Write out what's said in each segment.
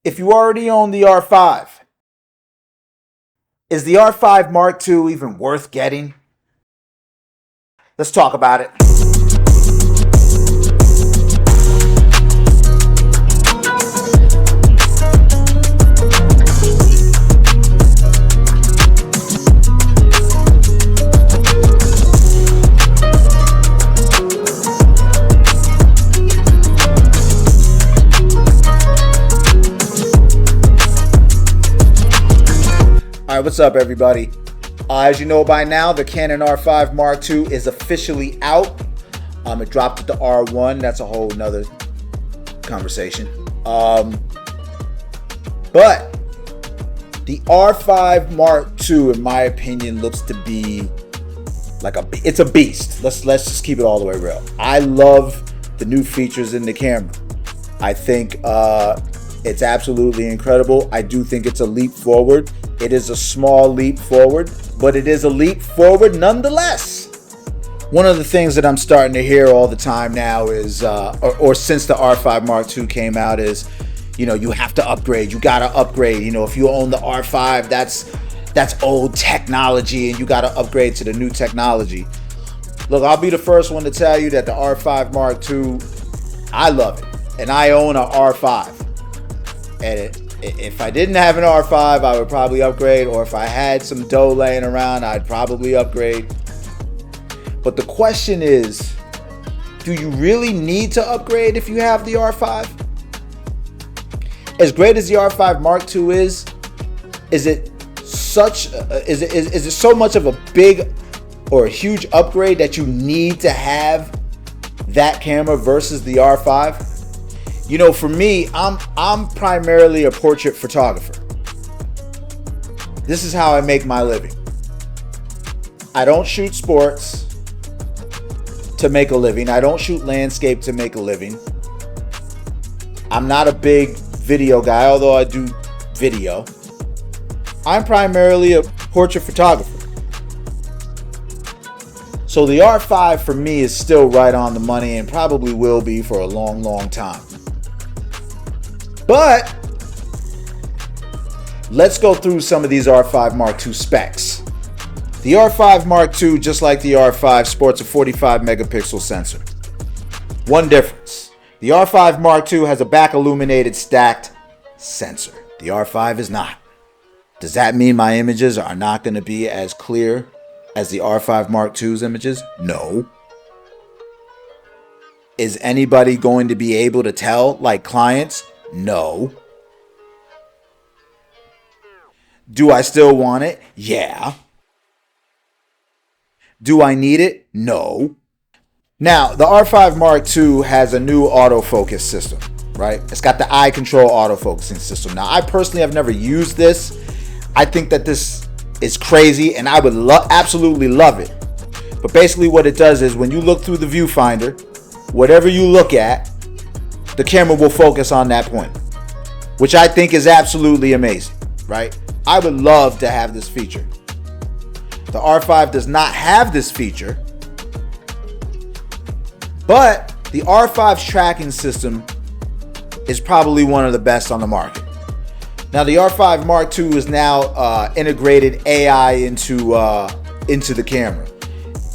If you already own the R5, is the R5 Mark II even worth getting? Let's talk about it. All right, what's up, everybody? As you know by now, the Canon R5 Mark II is officially out. It dropped at the R1. That's a whole nother conversation. But the R5 Mark II, in my opinion, looks to be like it's a beast. Let's just keep it all the way real. I love the new features in the camera. I think it's absolutely incredible. I do think it's a leap forward. It is a small leap forward, but it is a leap forward nonetheless. One of the things that I'm starting to hear all the time now is, or since the R5 Mark II came out, is, you have to upgrade. You gotta upgrade. If you own the R5, that's old technology, and you gotta upgrade to the new technology. Look, I'll be the first one to tell you that the R5 Mark II, I love it, and I own an R5, and if I didn't have an R5, I would probably upgrade, or if I had some dough laying around, I'd probably upgrade. But the question is, do you really need to upgrade if you have the R5? As great as the R5 Mark II is it so much of a big or a huge upgrade that you need to have that camera versus the R5? For me, I'm primarily a portrait photographer. This is how I make my living. I don't shoot sports to make a living. I don't shoot landscape to make a living. I'm not a big video guy, although I do video. I'm primarily a portrait photographer. So the R5 for me is still right on the money and probably will be for a long, long time. But let's go through some of these R5 Mark II specs. The R5 Mark II, just like the R5, sports a 45 megapixel sensor. One difference: the R5 Mark II has a back illuminated stacked sensor. The R5 is not. Does that mean my images are not going to be as clear as the R5 Mark II's images? No. Is anybody going to be able to tell, like clients? No. Do I still want it? Yeah. Do I need it? No. Now, the R5 Mark II has a new autofocus system, right? It's got the eye control autofocusing system. Now, I personally have never used this. I think that this is crazy, and I would absolutely love it. But basically what it does is when you look through the viewfinder, whatever you look at, the camera will focus on that point, which I think is absolutely amazing, right? I would love to have this feature. The R5 does not have this feature, but the R5's tracking system is probably one of the best on the market. Now, the R5 Mark II is now integrated AI into the camera.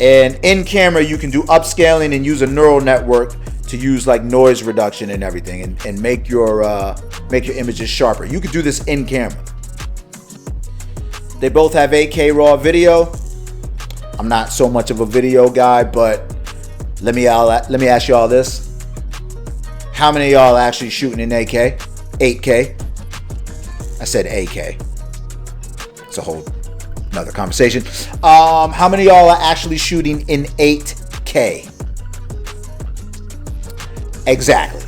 And in camera, you can do upscaling and use a neural network to use like noise reduction and everything, and make your images sharper. You could do this in camera. They both have 8K raw video. I'm not so much of a video guy, but let me ask y'all this: how many of y'all are actually shooting in 8K? 8K? I said 8K. It's a whole another conversation. How many of y'all are actually shooting in 8K? Exactly.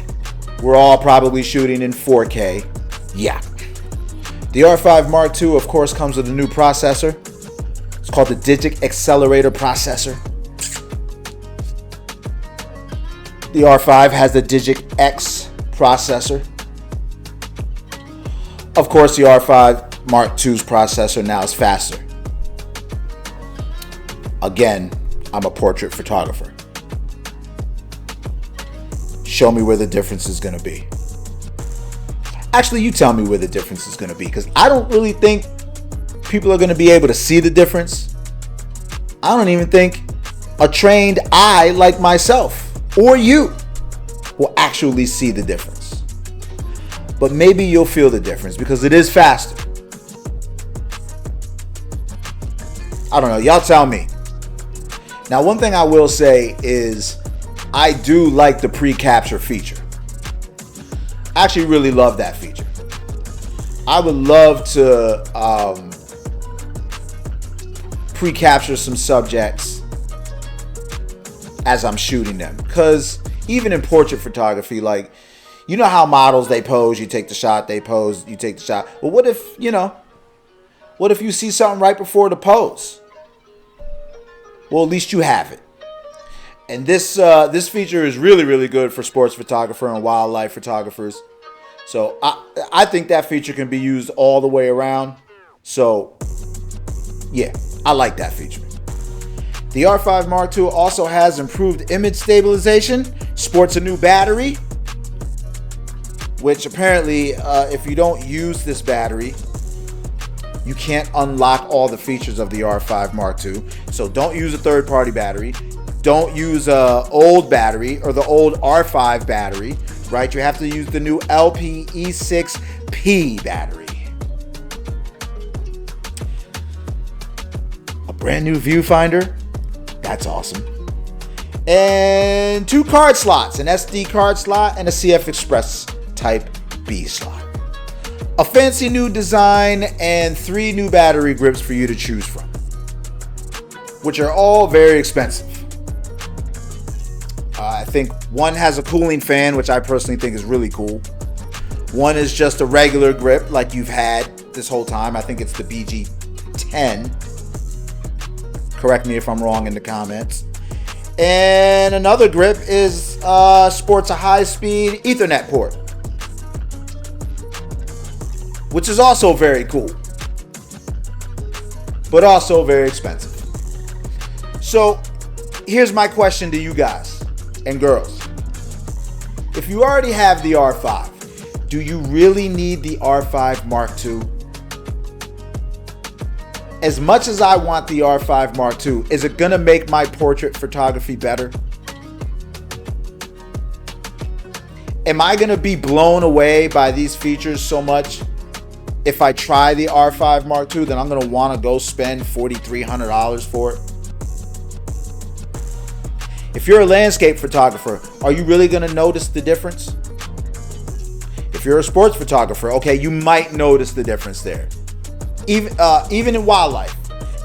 We're all probably shooting in 4K. Yeah. The R5 Mark II, of course, comes with a new processor. It's called the Digic Accelerator Processor. The R5 has the Digic X processor. Of course, the R5 Mark II's processor now is faster. Again, I'm a portrait photographer. Show me where the difference is going to be. Actually, you tell me where the difference is going to be, because I don't really think people are going to be able to see the difference. I don't even think a trained eye like myself or you will actually see the difference. But maybe you'll feel the difference because it is faster. I don't know. Y'all tell me. Now, one thing I will say is I do like the pre-capture feature. I actually really love that feature. I would love to pre-capture some subjects as I'm shooting them. Because even in portrait photography, like, you know how models, they pose, you take the shot, they pose, you take the shot. Well, what if you see something right before the pose? Well, at least you have it. And this feature is really, really good for sports photographer and wildlife photographers. So I think that feature can be used all the way around. So yeah, I like that feature. The R5 Mark II also has improved image stabilization, sports a new battery, which apparently if you don't use this battery, you can't unlock all the features of the R5 Mark II. So don't use a third-party battery. Don't use an old battery or the old R5 battery, right? You have to use the new LPE6P battery. A brand new viewfinder. That's awesome. And 2 card slots, an SD card slot and a CF Express Type B slot. A fancy new design and 3 new battery grips for you to choose from, which are all very expensive. I think one has a cooling fan, which I personally think is really cool. One is just a regular grip like you've had this whole time. I think it's the BG10. Correct me if I'm wrong in the comments. And another grip is sports a high-speed Ethernet port, which is also very cool, but also very expensive. So here's my question to you guys and girls. If you already have the R5, do you really need the R5 Mark II? As much as I want the R5 Mark II, is it gonna make my portrait photography better? Am I gonna be blown away by these features so much if I try the R5 Mark II that I'm gonna wanna go spend $4,300 for it? If you're a landscape photographer, are you really gonna notice the difference? If you're a sports photographer, okay, you might notice the difference there. Even in wildlife,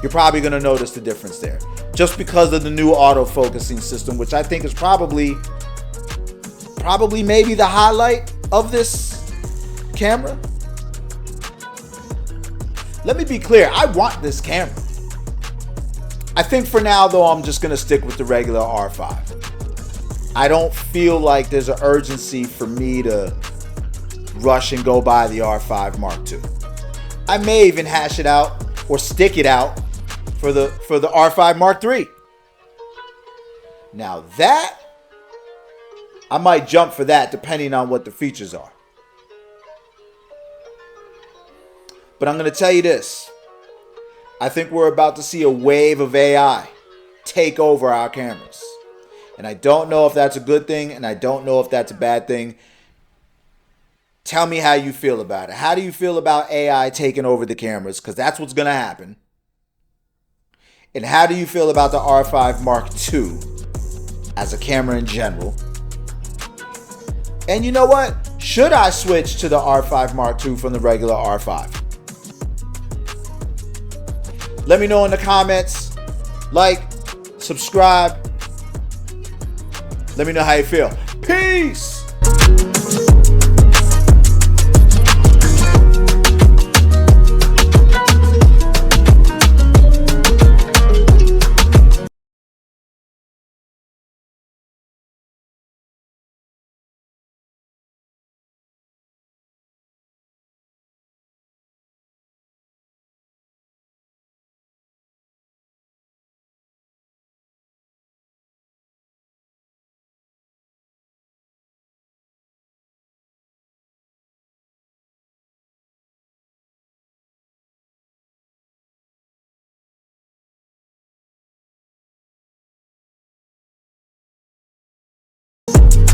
you're probably gonna notice the difference there, just because of the new auto-focusing system, which I think is probably maybe the highlight of this camera. Let me be clear, I want this camera. I think for now, though, I'm just going to stick with the regular R5. I don't feel like there's an urgency for me to rush and go buy the R5 Mark II. I may even hash it out or stick it out for the R5 Mark III. Now that, I might jump for that depending on what the features are. But I'm going to tell you this. I think we're about to see a wave of AI take over our cameras. And I don't know if that's a good thing, and I don't know if that's a bad thing. Tell me how you feel about it. How do you feel about AI taking over the cameras? Because that's what's going to happen. And how do you feel about the R5 Mark II as a camera in general? And you know what? Should I switch to the R5 Mark II from the regular R5? Let me know in the comments. Like, subscribe. Let me know how you feel. Peace! it.